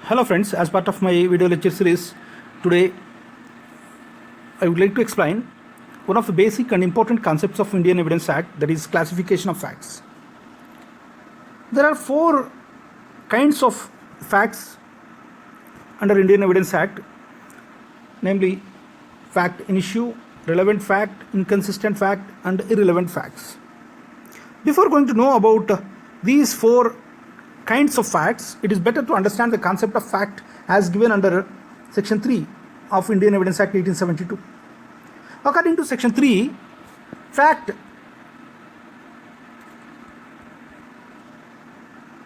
Hello friends, as part of my video lecture series, today I would like to explain one of the basic and important concepts of Indian Evidence Act, that is classification of facts. There are four kinds of facts under Indian Evidence Act, namely fact in issue, relevant fact, inconsistent fact and irrelevant facts. Before going to know about these four kinds of facts, it is better to understand the concept of fact as given under Section 3 of Indian Evidence Act 1872. According to Section 3, fact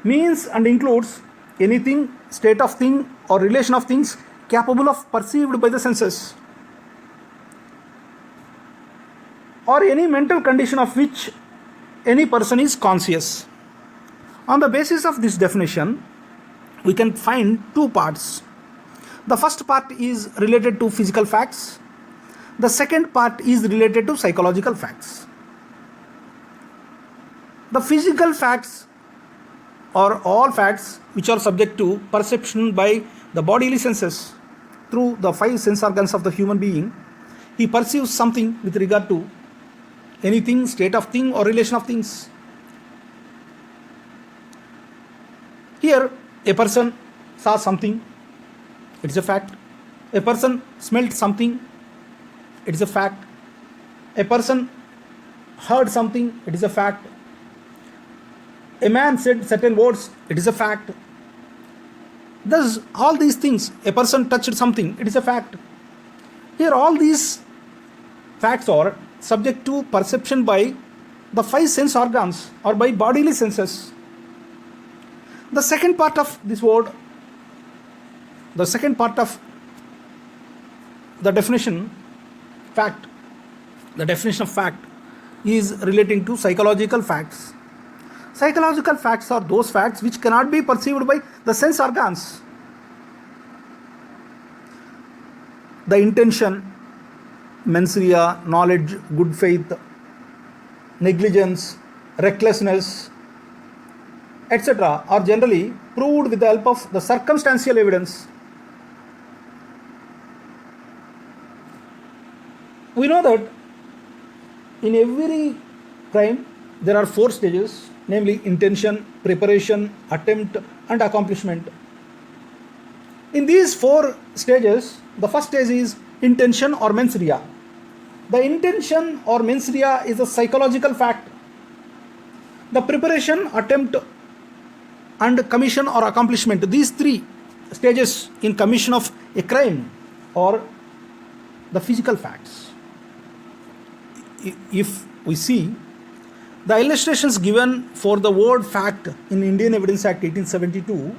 means and includes anything, state of thing or relation of things capable of perceived by the senses, or any mental condition of which any person is conscious. On the basis of this definition, we can find two parts. The first part is related to physical facts. The second part is related to psychological facts. The physical facts are all facts which are subject to perception by the bodily senses. Through the five sense organs of the human being, he perceives something with regard to anything, state of thing or relation of things. Here, a person saw something, it is a fact. A person smelled something, it is a fact. A person heard something, it is a fact. A man said certain words, it is a fact. Thus, all these things, a person touched something, it is a fact. Here, all these facts are subject to perception by the five sense organs or by bodily senses. The second part of this word, the second part of the definition, fact, the definition of fact is relating to psychological facts. Psychological facts are those facts which cannot be perceived by the sense organs. The intention, mens rea, knowledge, good faith, negligence, recklessness, etc. are generally proved with the help of the circumstantial evidence. We know that in every crime there are four stages, namely intention, preparation, attempt and accomplishment. In these four stages, the first stage is intention or mens rea. The intention or mens rea is a psychological fact. The preparation, attempt and commission or accomplishment, these three stages in commission of a crime are the physical facts. If we see the illustrations given for the word fact in Indian Evidence Act 1872,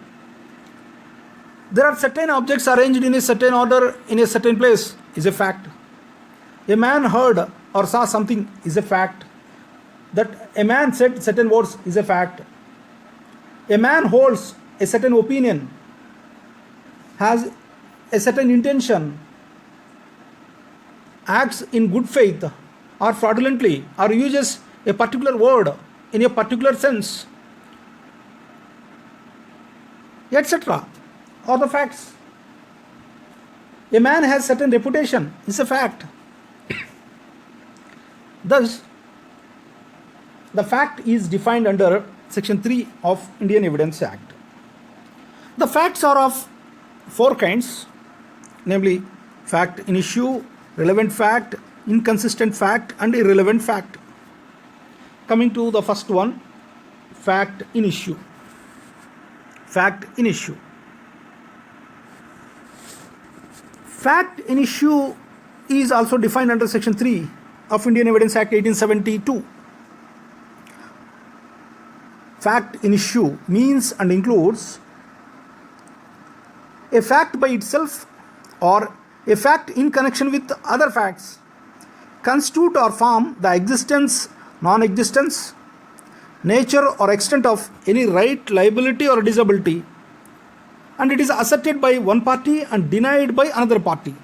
there are certain objects arranged in a certain order in a certain place is a fact. A man heard or saw something is a fact. That a man said certain words is a fact. A man holds a certain opinion, has a certain intention, acts in good faith or fraudulently, or uses a particular word in a particular sense, etc. are the facts. A man has certain reputation is a fact. Thus, the fact is defined under Section 3 of Indian Evidence Act. The facts are of four kinds, namely fact in issue, relevant fact, inconsistent fact and irrelevant fact. Coming to the first one, fact in issue. Fact in issue. Fact in issue is also defined under Section 3 of Indian Evidence Act 1872. Fact in issue means and includes a fact by itself or a fact in connection with other facts, constitute or form the existence, non-existence, nature or extent of any right, liability or disability, and it is asserted by one party and denied by another party.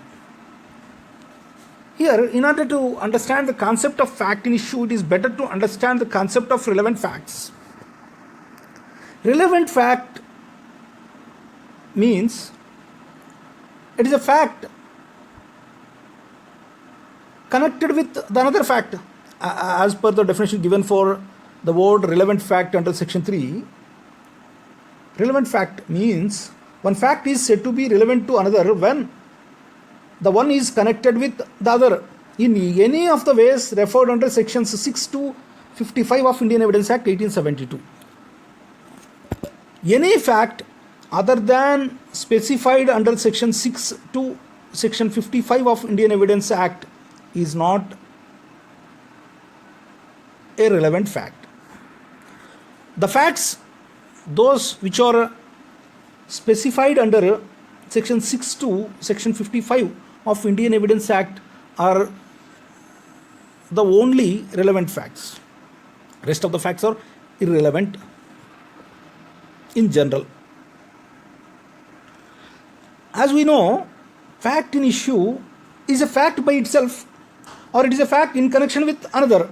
Here, in order to understand the concept of fact in issue, it is better to understand the concept of relevant facts. Relevant fact means it is a fact connected with the another fact. As per the definition given for the word relevant fact under section 3, relevant fact means one fact is said to be relevant to another when the one is connected with the other in any of the ways referred under sections 6 to 55 of Indian Evidence Act 1872. Any fact other than specified under section 6 to section 55 of Indian Evidence Act is not a relevant fact. The facts, those which are specified under section 6 to section 55 of Indian Evidence Act, are the only relevant facts. Rest of the facts are irrelevant in general. As we know, fact in issue is a fact by itself, or it is a fact in connection with another.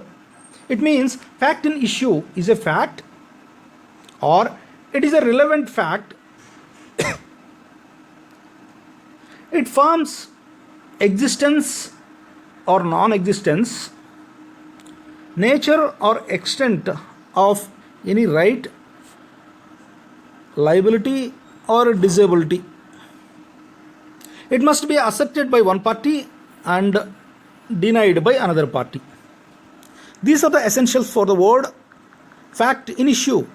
It means fact in issue is a fact, or it is a relevant fact. It forms existence or non-existence, nature or extent of any right, liability or disability. It must be accepted by one party and denied by another party. These are the essentials for the word fact in issue.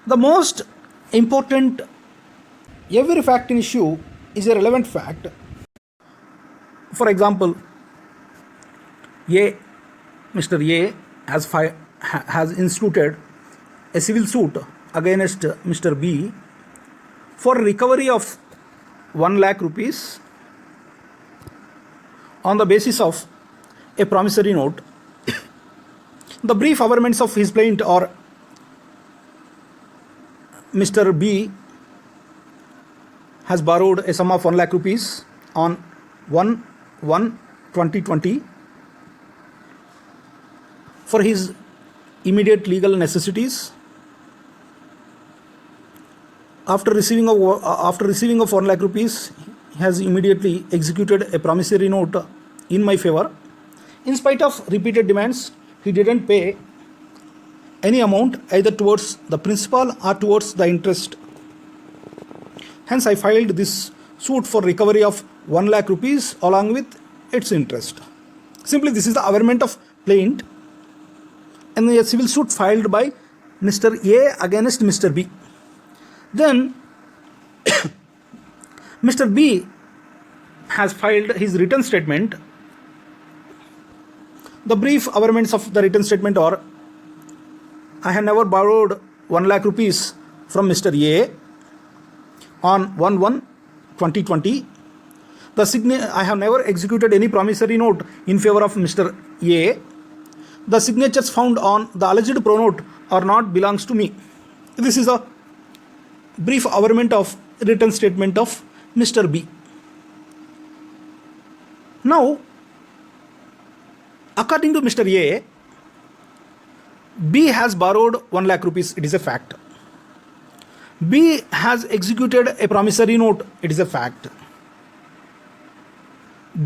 The most important, every fact in issue is a relevant fact. For example, Mr. A has instituted a civil suit against Mr. B for recovery of 1 lakh rupees on the basis of a promissory note. The brief averments of his plaint are: Mr. B has borrowed a sum of 1 lakh rupees on 1/1/2020 for his immediate legal necessities. After receiving of 1 lakh rupees, he has immediately executed a promissory note in my favor. In spite of repeated demands, he didn't pay any amount either towards the principal or towards the interest. Hence, I filed this suit for recovery of 1 lakh rupees along with its interest. Simply, this is the averment of plaint and a civil suit filed by Mr. A against Mr. B. Then Mr. B has filed his written statement. The brief averments of the written statement are: I have never borrowed 1 lakh rupees from Mr. A on 1/1/2020. I have never executed any promissory note in favor of Mr. A. The signatures found on the alleged pronote are not belongs to me. This is a brief averment of written statement of Mr. B. Now, according to Mr. A, B has borrowed 1 lakh rupees. It is a fact. B has executed a promissory note. It is a fact.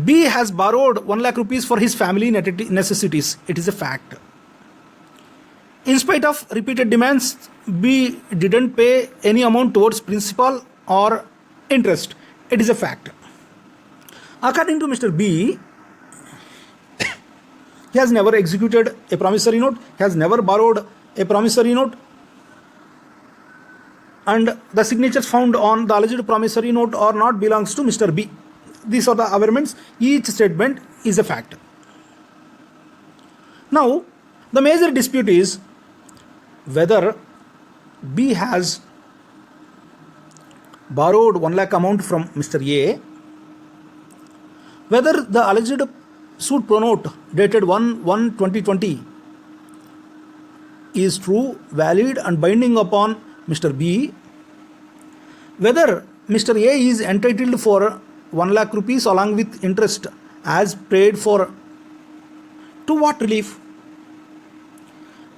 B has borrowed 1 lakh rupees for his family necessities. It is a fact. In spite of repeated demands, B didn't pay any amount towards principal or interest. It is a fact. According to Mr. B, he has never executed a promissory note, he has never borrowed a promissory note, and the signatures found on the alleged promissory note are not belongs to Mr. B. These are the averments. Each statement is a fact. Now, the major dispute is whether B has borrowed 1 lakh amount from Mr. A, whether the alleged suit pronote dated 1/1/2020 is true, valid and binding upon Mr. B, whether Mr. A is entitled for 1 lakh rupees along with interest as paid for, to what relief.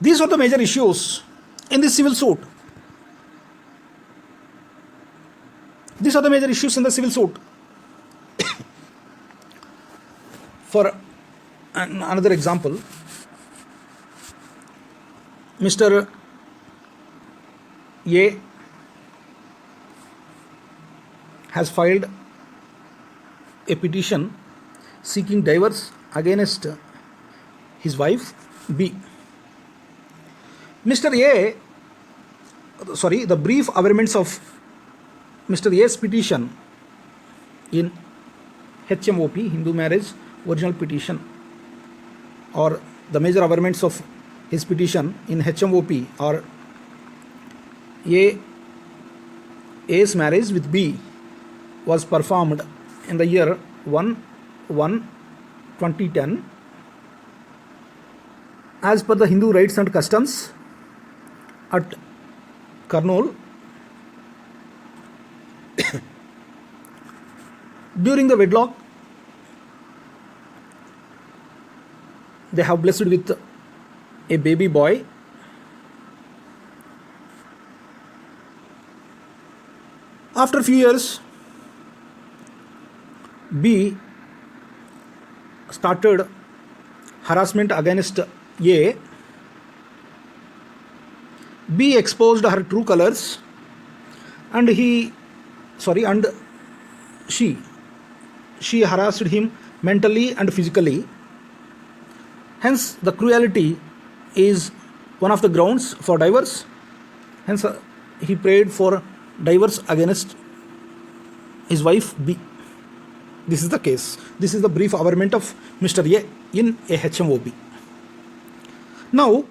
These are the major issues in this civil suit. These are the major issues in the civil suit. For another example, Mr. A has filed a petition seeking divorce against his wife B. The brief averments of Mr. A's petition in HMOP, Hindu Marriage Original Petition, or the major averments of his petition in HMOP are A's marriage with B was performed in the year 1/1/2010 as per the Hindu rites and customs at Kurnool. During the wedlock, they have blessed with a baby boy. After a few years, B started harassment against A. B exposed her true colors, and she harassed him mentally and physically. Hence, the cruelty is one of the grounds for divorce. Hence, he prayed for divorce against his wife B. This is the case. This is the brief averment of Mr. A in a HMOP. Now,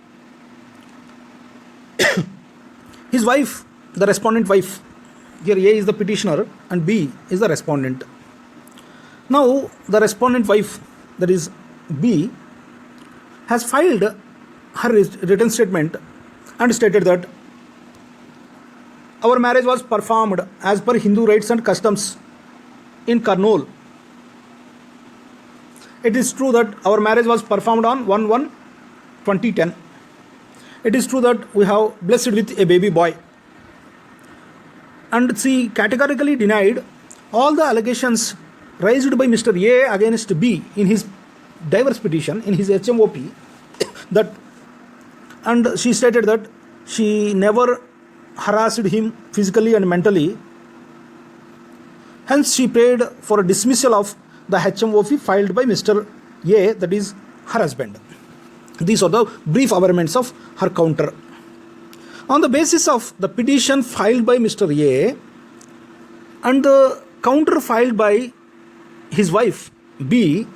his wife, the respondent wife, here A is the petitioner and B is the respondent. Now, the respondent wife, that is B, has filed her written statement and stated that our marriage was performed as per Hindu rites and customs in Kurnool. It is true that our marriage was performed on 1/1/2010. It is true that we have blessed with a baby boy. And she categorically denied all the allegations raised by Mr. A against B in his divorce petition, in his HMOP, and she stated that she never harassed him physically and mentally. Hence, she prayed for a dismissal of the HMOP filed by Mr. A, that is her husband. These are the brief averments of her counter. On the basis of the petition filed by Mr. A and the counter filed by his wife B,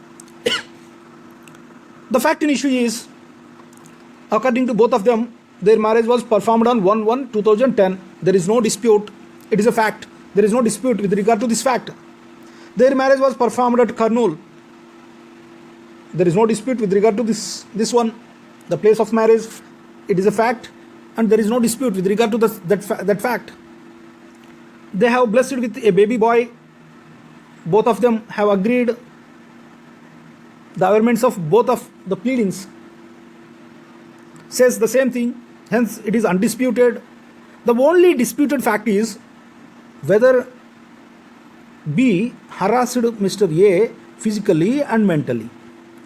the fact in issue is, according to both of them, their marriage was performed on 1/1/2010. There is no dispute. It is a fact. There is no dispute with regard to this fact. Their marriage was performed at Kurnool. There is no dispute with regard to this one, the place of marriage. It is a fact, and there is no dispute with regard to that fact. They have blessed with a baby boy. Both of them have agreed. The averments of both of the pleadings says the same thing. Hence, it is undisputed. The only disputed fact is whether B harassed Mr. A physically and mentally.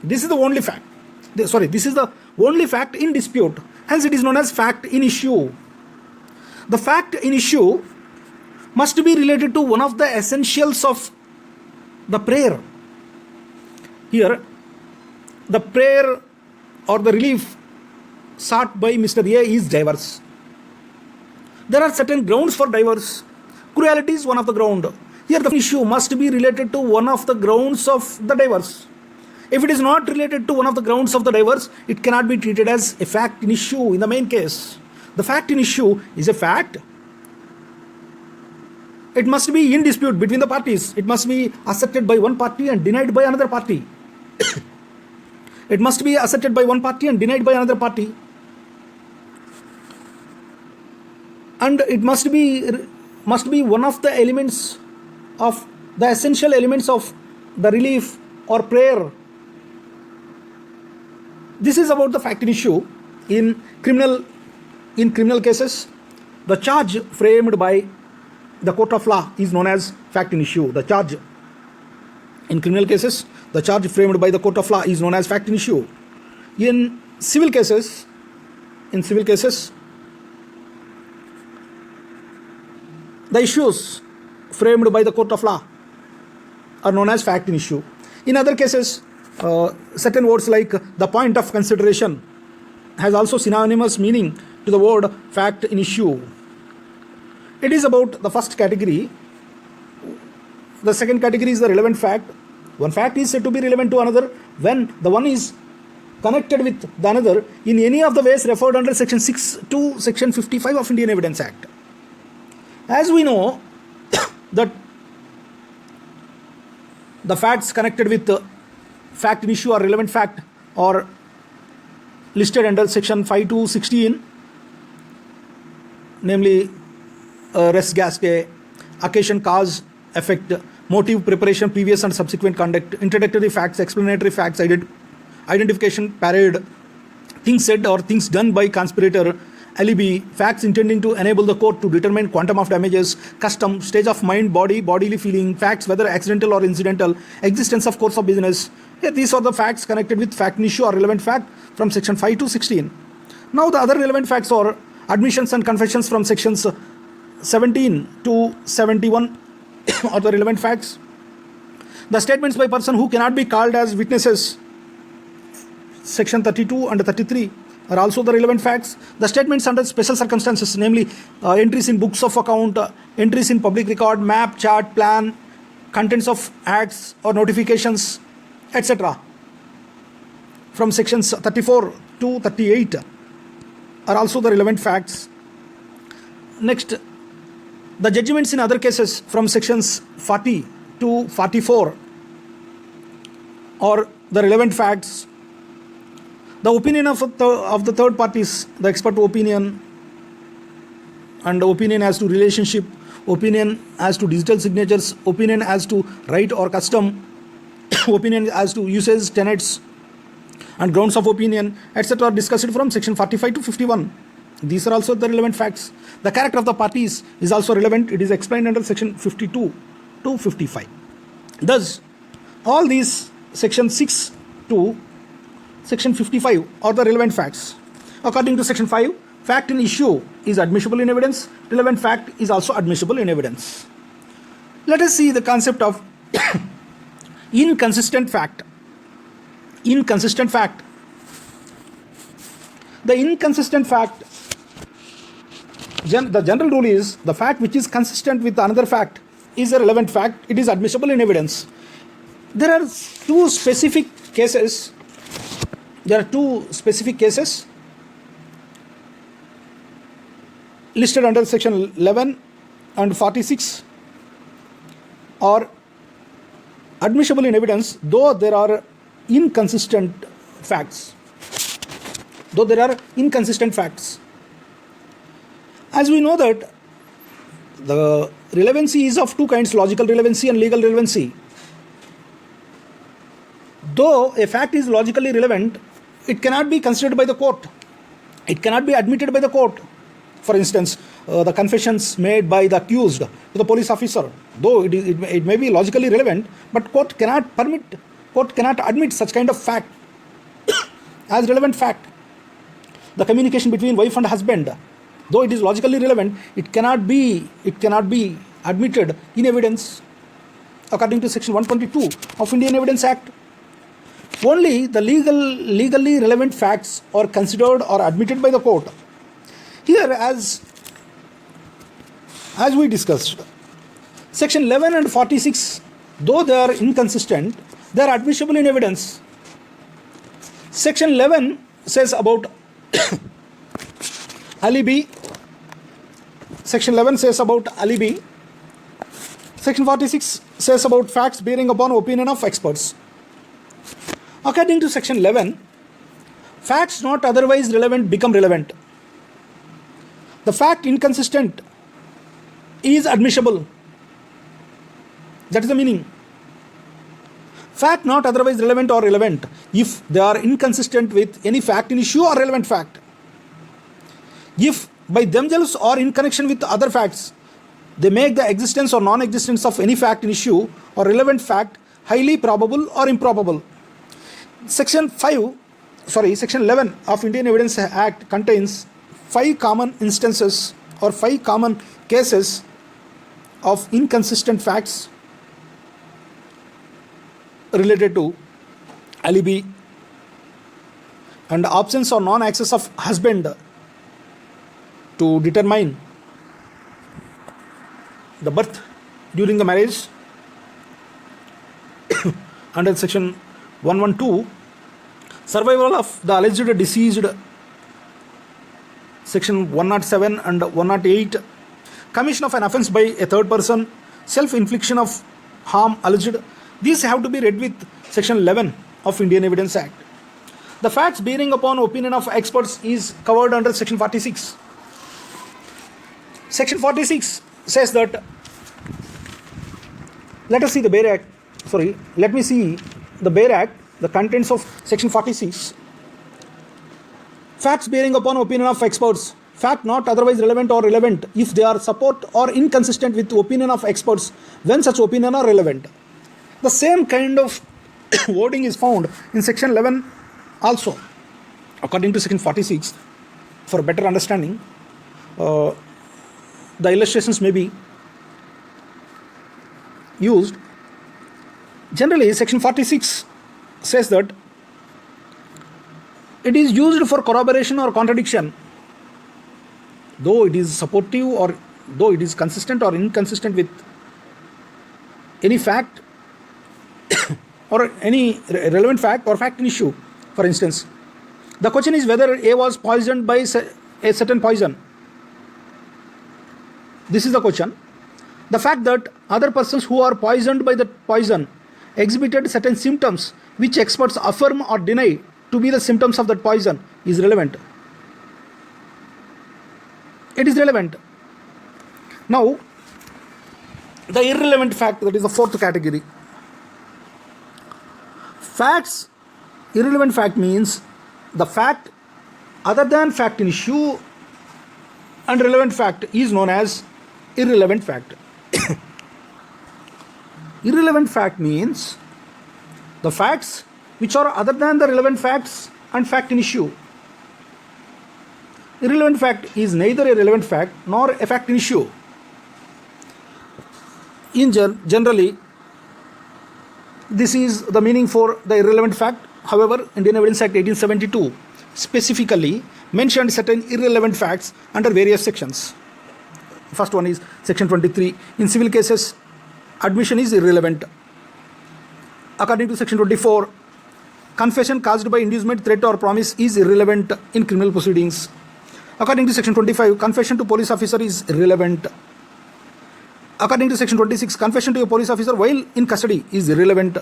This is the only fact. This is the only fact in dispute. Hence, it is known as fact in issue. The fact in issue must be related to one of the essentials of the prayer. Here, the prayer or the relief sought by Mr. A is divorce. There are certain grounds for divorce. Cruelty is one of the grounds. Here, the issue must be related to one of the grounds of the divorce. If it is not related to one of the grounds of the divorce, it cannot be treated as a fact in issue in the main case. The fact in issue is a fact. It must be in dispute between the parties. It must be asserted by one party and denied by another party. It must be asserted by one party and denied by another party. And it must be one of the elements of the essential elements of the relief or prayer. This is about the fact in issue. In criminal cases, the charge framed by the court of law is known as fact in issue. The charge in criminal cases, the charge framed by the court of law is known as fact in issue. In civil cases, the issues framed by the court of law are known as fact in issue. In other cases, certain words like the point of consideration has also synonymous meaning to the word fact in issue. It is about the first category. The second category is the relevant fact. One fact is said to be relevant to another when the one is connected with the another in any of the ways referred under section 6 to section 55 of Indian Evidence Act. As we know that the facts connected with the fact in issue or relevant fact or listed under section 5 to 16, namely res gestae, occasion, cause, effect, motive, preparation, previous and subsequent conduct, introductory facts, explanatory facts, identification, parade, things said or things done by conspirator, alibi, facts intending to enable the court to determine quantum of damages, custom, stage of mind, bodily feeling, facts whether accidental or incidental, existence of course of business. These are the facts connected with fact in issue or relevant fact from section 5 to 16. Now the other relevant facts are admissions and confessions from sections 17 to 71 are the relevant facts. The statements by person who cannot be called as witnesses, section 32 and 33 are also the relevant facts. The statements under special circumstances, namely entries in books of account, entries in public record, map, chart, plan, contents of acts or notifications, etc. from sections 34 to 38 are also the relevant facts. Next, the judgments in other cases from sections 40 to 44 are the relevant facts. The opinion of the third parties, the expert opinion and opinion as to relationship, opinion as to digital signatures, opinion as to right or custom, opinion as to usage, tenets and grounds of opinion, etc. are discussed from section 45 to 51. These are also the relevant facts. The character of the parties is also relevant. It is explained under section 52 to 55. Thus, all these section 6 to section 55 are the relevant facts. According to section 5, fact in issue is admissible in evidence. Relevant fact is also admissible in evidence. Let us see the concept of inconsistent fact. Inconsistent fact. The inconsistent fact, the general rule is the fact which is consistent with another fact is a relevant fact. It is admissible in evidence. There are two specific cases. Listed under section 11 and 46 are admissible in evidence, though there are inconsistent facts. As we know that the relevancy is of two kinds, logical relevancy and legal relevancy. Though a fact is logically relevant, it cannot be considered by the court. It cannot be admitted by the court. For instance, the confessions made by the accused to the police officer, though it may be logically relevant, but court cannot admit such kind of fact as relevant fact. The communication between wife and husband, though it is logically relevant, it cannot be admitted in evidence according to section 122 of Indian Evidence Act. Only the legally relevant facts are considered or admitted by the court. Here, as we discussed, section 11 and 46, though they are inconsistent, they are admissible in evidence. Section 11 says about alibi. Section 11 says about alibi. Section 46 says about facts bearing upon opinion of experts. According to section 11, facts not otherwise relevant become relevant. The fact inconsistent is admissible. That is the meaning. Fact not otherwise relevant or relevant if they are inconsistent with any fact in issue or relevant fact. If by themselves or in connection with other facts they make the existence or non-existence of any fact in issue or relevant fact highly probable or improbable. Section 11 of Indian Evidence Act contains 5 common instances or 5 common cases of inconsistent facts related to alibi and absence or non-access of husband to determine the birth during the marriage under section 112, survival of the alleged deceased section 107 and 108, commission of an offence by a third person, self-infliction of harm alleged. These have to be read with section 11 of Indian Evidence Act. The facts bearing upon opinion of experts is covered under section 46. Section 46 says that, let us see the Bail Act. Let me see the Bail Act, the contents of section 46. Facts bearing upon opinion of experts. Fact not otherwise relevant or relevant if they are support or inconsistent with opinion of experts when such opinion are relevant. The same kind of wording is found in section 11 also. According to section 46, for better understanding, the illustrations may be used. Generally, section 46 says that it is used for corroboration or contradiction, though it is supportive or though it is consistent or inconsistent with any fact or any relevant fact or fact in issue. For instance, the question is whether A was poisoned by a certain poison. This is the question. The fact that other persons who are poisoned by the poison exhibited certain symptoms which experts affirm or deny to be the symptoms of that poison is relevant. It is relevant. Now, the irrelevant fact, that is the fourth category. Facts, irrelevant fact means the fact other than fact in issue, and relevant fact is known as irrelevant fact. Irrelevant fact means the facts which are other than the relevant facts and fact in issue. Irrelevant fact is neither a relevant fact nor a fact in issue. Generally, this is the meaning for the irrelevant fact. However, Indian Evidence Act 1872 specifically mentioned certain irrelevant facts under various sections. First one is section 23. In civil cases, admission is irrelevant. According to section 24, confession caused by inducement, threat or promise is irrelevant in criminal proceedings. According to section 25, confession to police officer is irrelevant. According to section 26, confession to a police officer while in custody is irrelevant.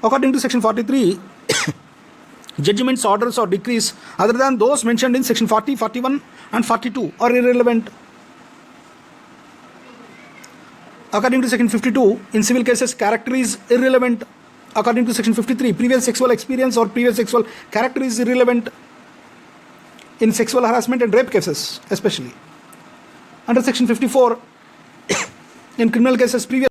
According to section 43, judgments, orders or decrees other than those mentioned in section 40, 41 and 42 are irrelevant. According to section 52, in civil cases, character is irrelevant. According to section 53, previous sexual experience or previous sexual character is irrelevant in sexual harassment and rape cases especially. Under section 54, in criminal cases, previous